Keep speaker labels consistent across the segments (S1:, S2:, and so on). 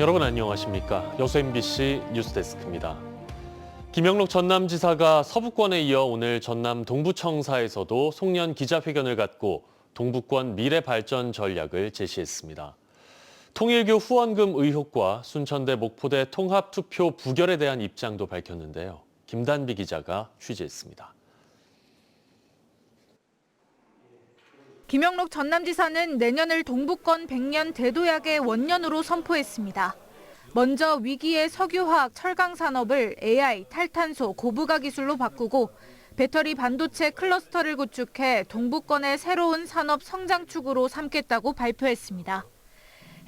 S1: 여러분 안녕하십니까? 여수 MBC 뉴스데스크입니다. 김영록 전남지사가 서부권에 이어 오늘 전남 동부청사에서도 송년 기자회견을 갖고 동부권 미래 발전 전략을 제시했습니다. 통일교 후원금 의혹과 순천대 목포대 통합투표 부결에 대한 입장도 밝혔는데요. 김단비 기자가 취재했습니다.
S2: 김영록 전남지사는 내년을 동부권 100년 대도약의 원년으로 선포했습니다. 먼저 위기의 석유화학 철강 산업을 AI, 탈탄소, 고부가 기술로 바꾸고 배터리 반도체 클러스터를 구축해 동부권의 새로운 산업 성장축으로 삼겠다고 발표했습니다.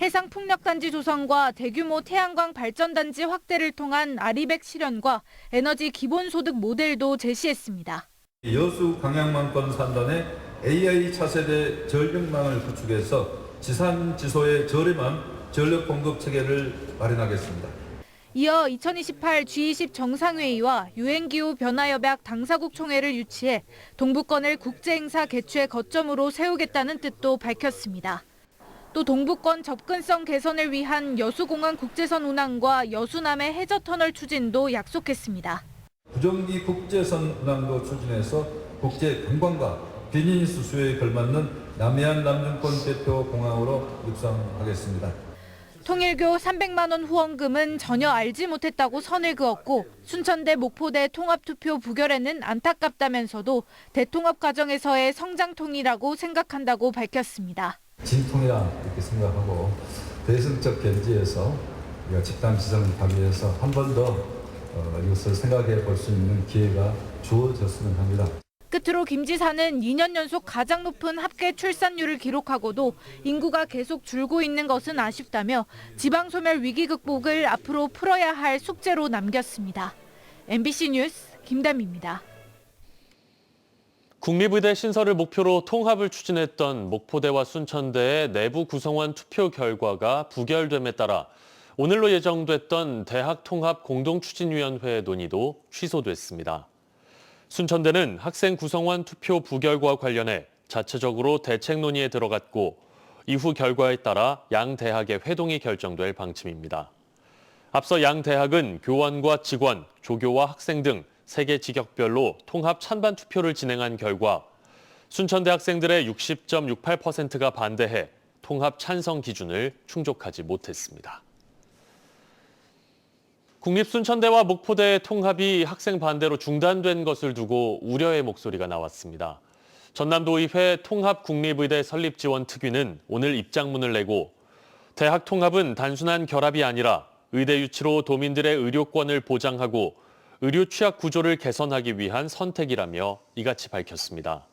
S2: 해상풍력단지 조성과 대규모 태양광 발전단지 확대를 통한 아리백 실현과 에너지 기본소득 모델도 제시했습니다.
S3: 여수 강양만권 산단에 AI 차세대 전력망을 구축해서 지산지소의 저렴한 전력 공급 체계를 마련하겠습니다.
S2: 이어 2028 G20 정상회의와 유엔기후 변화협약 당사국 총회를 유치해 동부권을 국제행사 개최 거점으로 세우겠다는 뜻도 밝혔습니다. 또 동부권 접근성 개선을 위한 여수공항 국제선 운항과 여수남해 해저터널 추진도 약속했습니다.
S3: 부정기 국제선 운항도 추진해서 국제 관광과 비즈니스 수요에 걸맞는 남해안 남중권 대표 공항으로 육성하겠습니다.
S2: 통일교 300만 원 후원금은 전혀 알지 못했다고 선을 그었고 순천대 목포대 통합투표 부결에는 안타깝다면서도 대통합 과정에서의 성장통이라고 생각한다고 밝혔습니다.
S3: 진통이라 이렇게 생각하고 대승적 견지에서 우리가 집단 지성을 가기 위해서 한 번 더 이것을 생각해 볼 수 있는 기회가 주어졌으면 합니다.
S2: 끝으로 김 지사는 2년 연속 가장 높은 합계 출산율을 기록하고도 인구가 계속 줄고 있는 것은 아쉽다며 지방소멸 위기 극복을 앞으로 풀어야 할 숙제로 남겼습니다. MBC 뉴스 김담입니다.
S1: 국립의대 신설을 목표로 통합을 추진했던 목포대와 순천대의 내부 구성원 투표 결과가 부결됨에 따라 오늘로 예정됐던 대학통합 공동추진위원회 논의도 취소됐습니다. 순천대는 학생 구성원 투표 부결과 관련해 자체적으로 대책 논의에 들어갔고 이후 결과에 따라 양 대학의 회동이 결정될 방침입니다. 앞서 양 대학은 교원과 직원, 조교와 학생 등 3개 직역별로 통합 찬반 투표를 진행한 결과 순천대 학생들의 60.68%가 반대해 통합 찬성 기준을 충족하지 못했습니다. 국립순천대와 목포대의 통합이 학생 반대로 중단된 것을 두고 우려의 목소리가 나왔습니다. 전남도의회 통합국립의대 설립지원특위는 오늘 입장문을 내고 대학 통합은 단순한 결합이 아니라 의대 유치로 도민들의 의료권을 보장하고 의료 취약 구조를 개선하기 위한 선택이라며 이같이 밝혔습니다.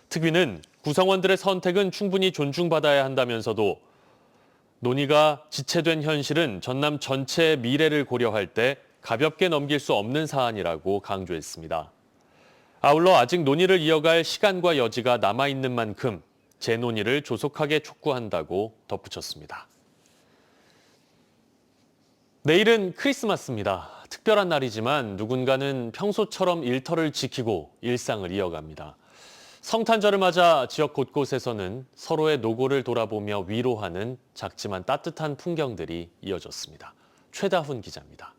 S1: 특위는 구성원들의 선택은 충분히 존중받아야 한다면서도 논의가 지체된 현실은 전남 전체의 미래를 고려할 때 가볍게 넘길 수 없는 사안이라고 강조했습니다. 아울러 아직 논의를 이어갈 시간과 여지가 남아있는 만큼 재논의를 조속하게 촉구한다고 덧붙였습니다. 내일은 크리스마스입니다. 특별한 날이지만 누군가는 평소처럼 일터를 지키고 일상을 이어갑니다. 성탄절을 맞아 지역 곳곳에서는 서로의 노고를 돌아보며 위로하는 작지만 따뜻한 풍경들이 이어졌습니다. 최다훈 기자입니다.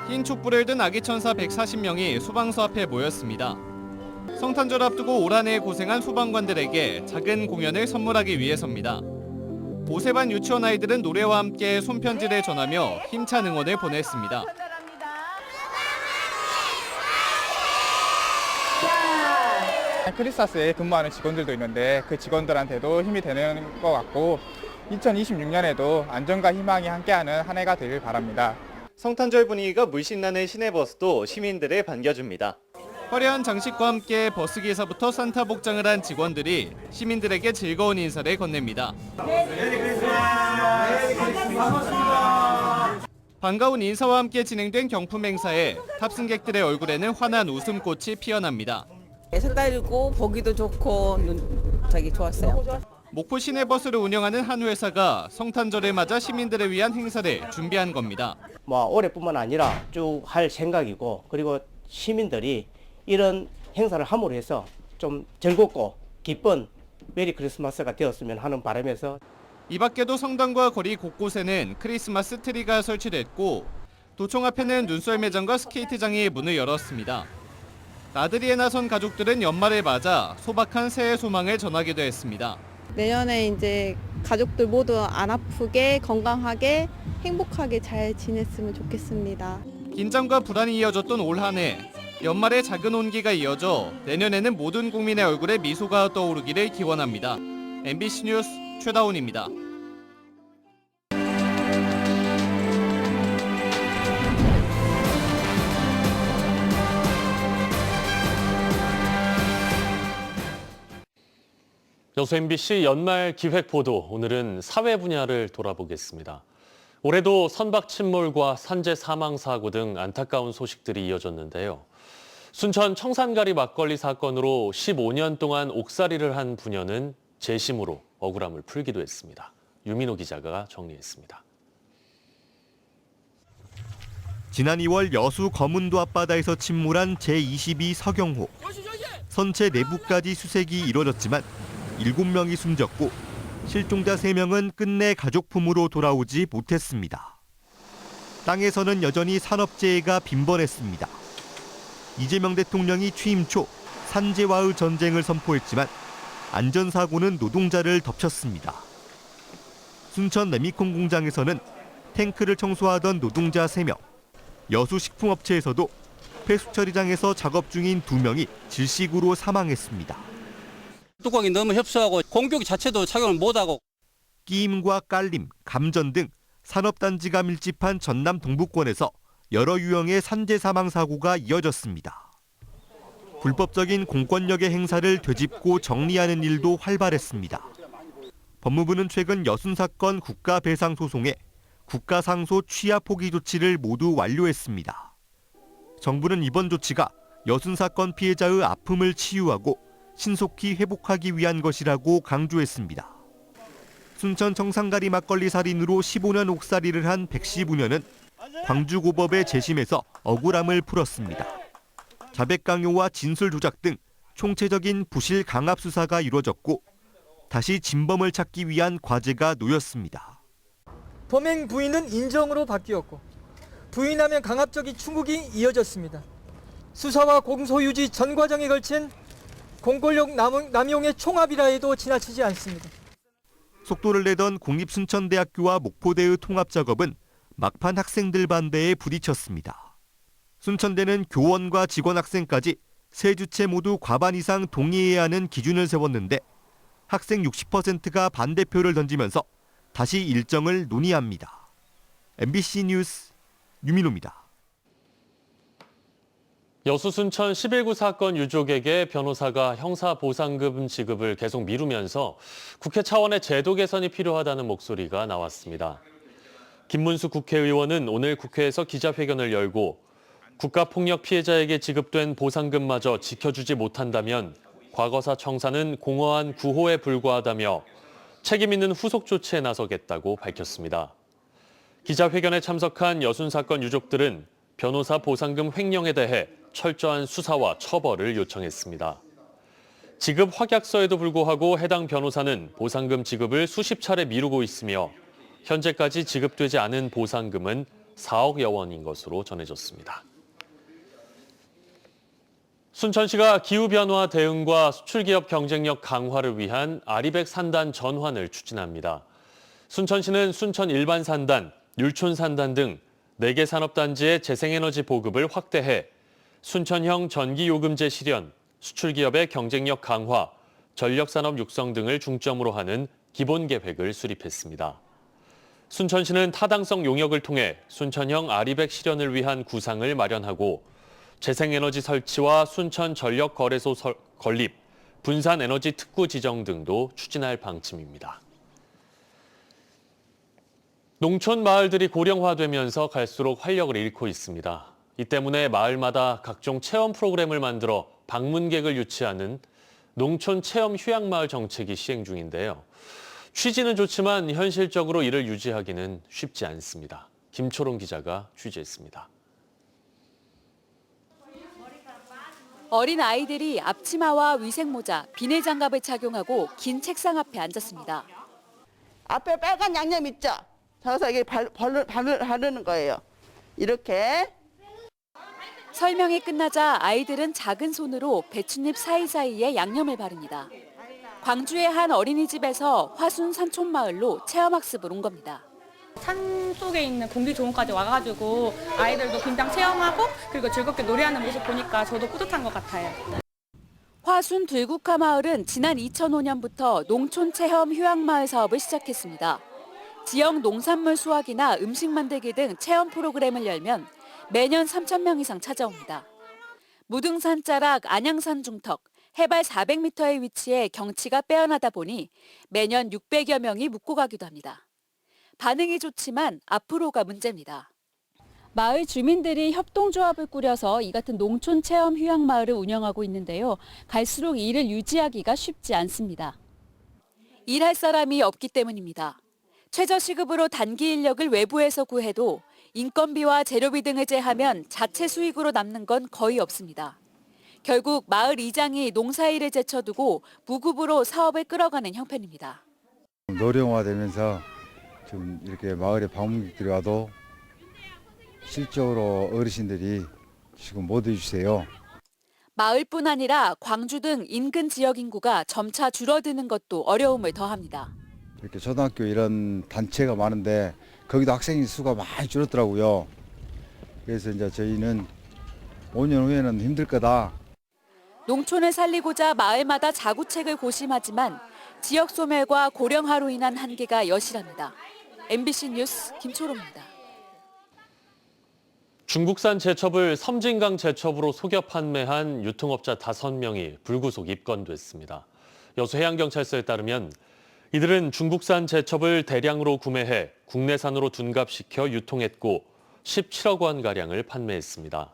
S4: 흰 촛불을 든 아기 천사 140명이 소방서 앞에 모였습니다. 성탄절 앞두고 올 한 해 고생한 소방관들에게 작은 공연을 선물하기 위해서입니다. 오세반 유치원 아이들은 노래와 함께 손편지를 전하며 힘찬 응원을 보냈습니다.
S5: 크리스마스에 근무하는 직원들도 있는데 그 직원들한테도 힘이 되는 것 같고 2026년에도 안전과 희망이 함께하는 한 해가 되길 바랍니다.
S4: 성탄절 분위기가 물씬 나는 시내버스도 시민들을 반겨줍니다. 화려한 장식과 함께 버스기에서부터 산타 복장을 한 직원들이 시민들에게 즐거운 인사를 건넵니다. 반가운 인사와 함께 진행된 경품 행사에 탑승객들의 얼굴에는 환한 웃음꽃이 피어납니다.
S6: 색달리고 보기도 좋고 좋았어요.
S4: 목포 시내버스를 운영하는 한 회사가 성탄절을 맞아 시민들을 위한 행사를 준비한 겁니다.
S7: 올해뿐만 아니라 쭉 할 생각이고, 그리고 시민들이 이런 행사를 함으로 해서 좀 즐겁고 기쁜 메리 크리스마스가 되었으면 하는 바람에서
S4: 이 밖에도 성당과 거리 곳곳에는 크리스마스 트리가 설치됐고 도청 앞에는 눈썰 매장과 스케이트장이 문을 열었습니다. 나들이에 나선 가족들은 연말을 맞아 소박한 새해 소망을 전하기도 했습니다.
S8: 내년에 이제 가족들 모두 안 아프게 건강하게 행복하게 잘 지냈으면 좋겠습니다.
S4: 긴장과 불안이 이어졌던 올 한 해. 연말에 작은 온기가 이어져 내년에는 모든 국민의 얼굴에 미소가 떠오르기를 기원합니다. MBC 뉴스 최다운입니다.
S1: 여수 MBC 연말 기획 보도, 오늘은 사회 분야를 돌아보겠습니다. 올해도 선박 침몰과 산재 사망 사고 등 안타까운 소식들이 이어졌는데요. 순천 청산가리 막걸리 사건으로 15년 동안 옥살이를 한 부녀는 재심으로 억울함을 풀기도 했습니다. 유민호 기자가 정리했습니다.
S9: 지난 2월 여수 거문도 앞바다에서 침몰한 제22 서경호. 선체 내부까지 수색이 이뤄졌지만 7명이 숨졌고 실종자 3명은 끝내 가족품으로 돌아오지 못했습니다. 땅에서는 여전히 산업재해가 빈번했습니다. 이재명 대통령이 취임 초 산재와의 전쟁을 선포했지만 안전사고는 노동자를 덮쳤습니다. 순천 레미콘 공장에서는 탱크를 청소하던 노동자 3명, 여수 식품업체에서도 폐수 처리장에서 작업 중인 2명이 질식으로 사망했습니다.
S10: 뚜껑이 너무 협소하고 공조기 자체도 착용을 못하고
S9: 끼임과 깔림, 감전 등 산업단지가 밀집한 전남 동부권에서 여러 유형의 산재 사망 사고가 이어졌습니다. 불법적인 공권력의 행사를 되짚고 정리하는 일도 활발했습니다. 법무부는 최근 여순 사건 국가배상소송에 국가상소 취하 포기 조치를 모두 완료했습니다. 정부는 이번 조치가 여순 사건 피해자의 아픔을 치유하고 신속히 회복하기 위한 것이라고 강조했습니다. 순천 청산가리 막걸리 살인으로 15년 옥살이를 한 백씨 부녀는 광주고법의 재심에서 억울함을 풀었습니다. 자백 강요와 진술 조작 등 총체적인 부실 강압 수사가 이루어졌고 다시 진범을 찾기 위한 과제가 놓였습니다.
S11: 범행 부인은 인정으로 바뀌었고 부인하면 강압적인 추궁이 이어졌습니다. 수사와 공소유지 전 과정에 걸친 공권력 남용의 총합이라 해도 지나치지 않습니다.
S9: 속도를 내던 국립순천대학교와 목포대의 통합 작업은 막판 학생들 반대에 부딪혔습니다. 순천대는 교원과 직원 학생까지 세 주체 모두 과반 이상 동의해야 하는 기준을 세웠는데 학생 60%가 반대표를 던지면서 다시 일정을 논의합니다. MBC 뉴스 유민호입니다.
S1: 여수 순천 11구 사건 유족에게 변호사가 형사보상금 지급을 계속 미루면서 국회 차원의 제도 개선이 필요하다는 목소리가 나왔습니다. 김문수 국회의원은 오늘 국회에서 기자회견을 열고 국가폭력 피해자에게 지급된 보상금마저 지켜주지 못한다면 과거사 청사는 공허한 구호에 불과하다며 책임 있는 후속 조치에 나서겠다고 밝혔습니다. 기자회견에 참석한 여순 사건 유족들은 변호사 보상금 횡령에 대해 철저한 수사와 처벌을 요청했습니다. 지급 확약서에도 불구하고 해당 변호사는 보상금 지급을 수십 차례 미루고 있으며 현재까지 지급되지 않은 보상금은 4억여 원인 것으로 전해졌습니다. 순천시가 기후변화 대응과 수출기업 경쟁력 강화를 위한 아리백 산단 전환을 추진합니다. 순천시는 순천 일반 산단, 율촌 산단 등 4개 산업단지의 재생에너지 보급을 확대해 순천형 전기요금제 실현, 수출기업의 경쟁력 강화, 전력산업 육성 등을 중점으로 하는 기본 계획을 수립했습니다. 순천시는 타당성 용역을 통해 순천형 아리백 실현을 위한 구상을 마련하고 재생에너지 설치와 순천 전력거래소 건립, 분산에너지 특구 지정 등도 추진할 방침입니다. 농촌 마을들이 고령화되면서 갈수록 활력을 잃고 있습니다. 이 때문에 마을마다 각종 체험 프로그램을 만들어 방문객을 유치하는 농촌 체험 휴양마을 정책이 시행 중인데요. 취지는 좋지만 현실적으로 이를 유지하기는 쉽지 않습니다. 김초롱 기자가 취재했습니다.
S12: 어린 아이들이 앞치마와 위생모자, 비닐장갑을 착용하고 긴 책상 앞에 앉았습니다.
S13: 앞에 빨간 양념 있죠? 저기서 이게 바르는 거예요. 이렇게.
S12: 설명이 끝나자 아이들은 작은 손으로 배춧잎 사이사이에 양념을 바릅니다. 광주의 한 어린이집에서 화순 산촌마을로 체험학습을 온 겁니다.
S14: 산 속에 있는 공기 좋은까지 와가지고 아이들도 김장 체험하고 그리고 즐겁게 노래하는 모습 보니까 저도 뿌듯한 것 같아요.
S12: 화순 들국화 마을은 지난 2005년부터 농촌 체험 휴양마을 사업을 시작했습니다. 지역 농산물 수확이나 음식 만들기 등 체험 프로그램을 열면 매년 3,000명 이상 찾아옵니다. 무등산 자락 안양산 중턱, 해발 400m에 위치해 경치가 빼어나다 보니 매년 600여 명이 묵고 가기도 합니다. 반응이 좋지만 앞으로가 문제입니다. 마을 주민들이 협동조합을 꾸려서 이 같은 농촌 체험 휴양마을을 운영하고 있는데요. 갈수록 이를 유지하기가 쉽지 않습니다. 일할 사람이 없기 때문입니다. 최저시급으로 단기 인력을 외부에서 구해도 인건비와 재료비 등을 제하면 자체 수익으로 남는 건 거의 없습니다. 결국 마을 이장이 농사일을 제쳐두고 무급으로 사업을 끌어가는 형편입니다.
S15: 노령화되면서 좀 이렇게 마을에 방문객들이 와도 실적으로 어르신들이 지금 못 해주세요.
S12: 마을뿐 아니라 광주 등 인근 지역 인구가 점차 줄어드는 것도 어려움을 더합니다.
S15: 이렇게 초등학교 이런 단체가 많은데 거기도 학생 수가 많이 줄었더라고요. 그래서 이제 저희는 5년 후에는 힘들 거다.
S12: 농촌을 살리고자 마을마다 자구책을 고심하지만 지역 소멸과 고령화로 인한 한계가 여실합니다. MBC 뉴스 김초롱입니다.
S1: 중국산 제첩을 섬진강 제첩으로 속여 판매한 유통업자 5명이 불구속 입건됐습니다. 여수해양경찰서에 따르면 이들은 중국산 제첩을 대량으로 구매해 국내산으로 둔갑시켜 유통했고 17억 원가량을 판매했습니다.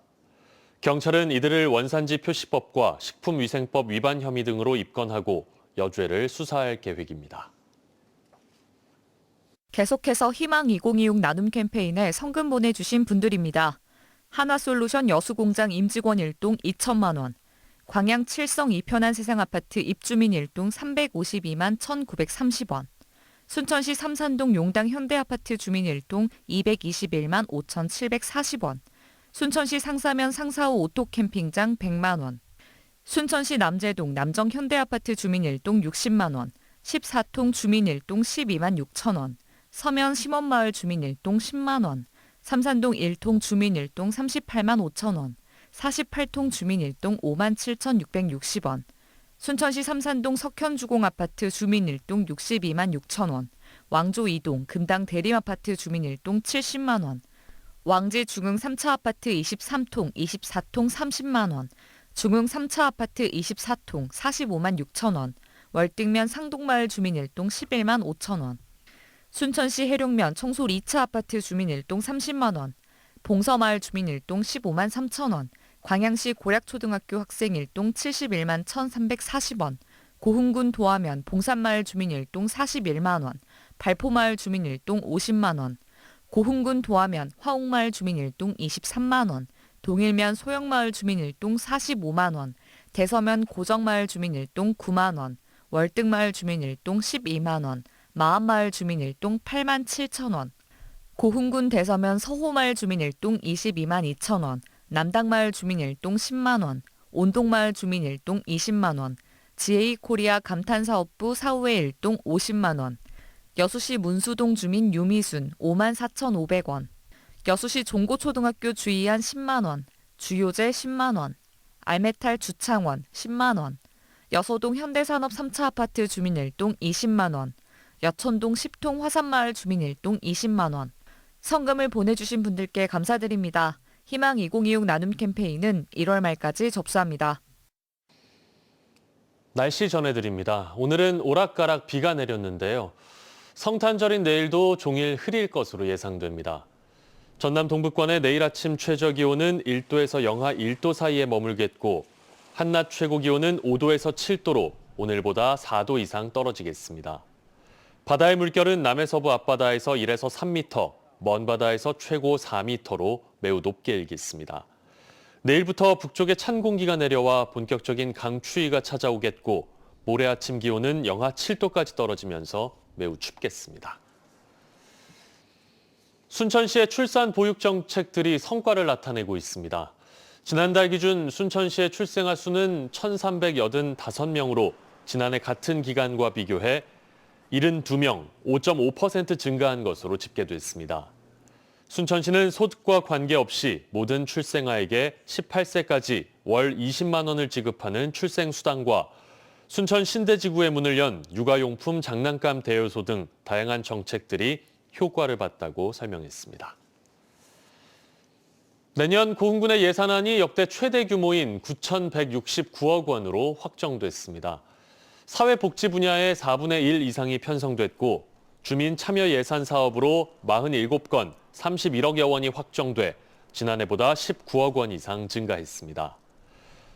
S1: 경찰은 이들을 원산지 표시법과 식품위생법 위반 혐의 등으로 입건하고 여죄를 수사할 계획입니다.
S16: 계속해서 희망 2026 나눔 캠페인에 성금 보내주신 분들입니다. 한화솔루션 여수공장 임직원 1동 2천만 원, 광양 칠성 이편한 세상아파트 입주민 1동 352만 1,930원, 순천시 삼산동 용당 현대아파트 주민 1동 221만 5,740원, 순천시 상사면 상사호 오토캠핑장 100만 원, 순천시 남재동 남정 현대아파트 주민 1동 60만 원, 14통 주민 1동 12만 6천 원, 서면 심원마을 주민 1동 10만 원, 삼산동 1통 주민 1동 38만 5천 원, 48통 주민 1동 5만 7,660원, 순천시 삼산동 석현주공아파트 주민 1동 62만 6천 원, 왕조 2동 금당 대림아파트 주민 1동 70만 원, 왕지 중흥 3차 아파트 23통 24통 30만 원, 중흥 3차 아파트 24통 45만 6천 원, 월등면 상동마을 주민 1동 11만 5천 원, 순천시 해룡면 청솔 2차 아파트 주민 1동 30만 원, 봉서마을 주민 1동 15만 3천 원, 광양시 고략초등학교 학생 1동 71만 1,340원, 고흥군 도하면 봉산마을 주민 1동 41만 원, 발포마을 주민 1동 50만 원, 고흥군 도하면 화옥마을 주민 1동 23만 원, 동일면 소영마을 주민 1동 45만 원, 대서면 고정마을 주민 1동 9만 원, 월등마을 주민 1동 12만 원, 마암마을 주민 1동 8만 7천 원, 고흥군 대서면 서호마을 주민 1동 22만 2천 원, 남당마을 주민 1동 10만 원, 온동마을 주민 1동 20만 원, GA코리아 감탄사업부 사후회 1동 50만 원, 여수시 문수동 주민 유미순 5만 4,500원, 여수시 종고초등학교 주의한 10만 원, 주요제 10만 원, 알메탈 주창원 10만 원, 여서동 현대산업 3차 아파트 주민 1동 20만 원, 여천동 10통 화산마을 주민 1동 20만 원. 성금을 보내주신 분들께 감사드립니다. 희망 2026 나눔 캠페인은 1월 말까지 접수합니다.
S1: 날씨 전해드립니다. 오늘은 오락가락 비가 내렸는데요. 성탄절인 내일도 종일 흐릴 것으로 예상됩니다. 전남 동부권의 내일 아침 최저기온은 1도에서 영하 1도 사이에 머물겠고 한낮 최고기온은 5도에서 7도로 오늘보다 4도 이상 떨어지겠습니다. 바다의 물결은 남해서부 앞바다에서 1에서 3m, 먼 바다에서 최고 4m로 매우 높게 일겠습니다. 내일부터 북쪽에 찬 공기가 내려와 본격적인 강추위가 찾아오겠고 모레 아침 기온은 영하 7도까지 떨어지면서 매우 춥겠습니다. 순천시의 출산 보육 정책들이 성과를 나타내고 있습니다. 지난달 기준 순천시의 출생아 수는 1,385명으로 지난해 같은 기간과 비교해 72명, 5.5% 증가한 것으로 집계됐습니다. 순천시는 소득과 관계없이 모든 출생아에게 18세까지 월 20만 원을 지급하는 출생수당과 순천 신대지구의 문을 연 육아용품 장난감 대여소 등 다양한 정책들이 효과를 봤다고 설명했습니다. 내년 고흥군의 예산안이 역대 최대 규모인 9,169억 원으로 확정됐습니다. 사회복지 분야의 4분의 1 이상이 편성됐고 주민 참여 예산 사업으로 47건 31억여 원이 확정돼 지난해보다 19억 원 이상 증가했습니다.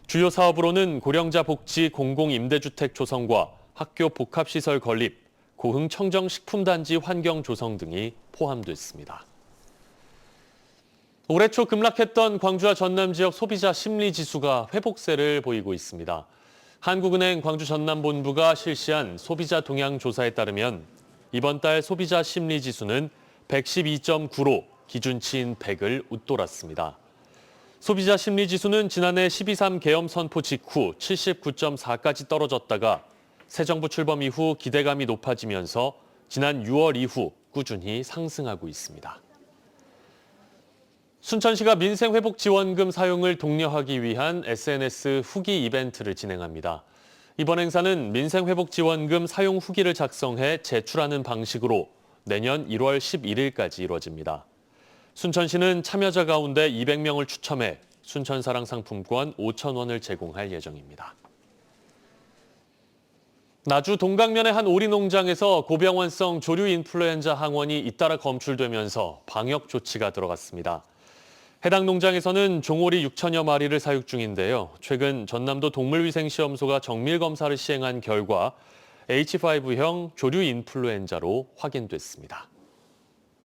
S1: 주요 사업으로는 고령자 복지 공공임대주택 조성과 학교 복합시설 건립, 고흥 청정식품단지 환경 조성 등이 포함됐습니다. 올해 초 급락했던 광주와 전남 지역 소비자 심리지수가 회복세를 보이고 있습니다. 한국은행 광주 전남본부가 실시한 소비자 동향 조사에 따르면 이번 달 소비자 심리지수는 112.9로 기준치인 100을 웃돌았습니다. 소비자 심리지수는 지난해 12.3 계엄 선포 직후 79.4까지 떨어졌다가 새 정부 출범 이후 기대감이 높아지면서 지난 6월 이후 꾸준히 상승하고 있습니다. 순천시가 민생회복지원금 사용을 독려하기 위한 SNS 후기 이벤트를 진행합니다. 이번 행사는 민생회복지원금 사용 후기를 작성해 제출하는 방식으로 내년 1월 11일까지 이루어집니다. 순천시는 참여자 가운데 200명을 추첨해 순천사랑 상품권 5,000원을 제공할 예정입니다. 나주 동강면의 한 오리 농장에서 고병원성 조류 인플루엔자 항원이 잇따라 검출되면서 방역 조치가 들어갔습니다. 해당 농장에서는 종오리 6천여 마리를 사육 중인데요. 최근 전남도 동물위생시험소가 정밀검사를 시행한 결과 H5형 조류 인플루엔자로 확인됐습니다.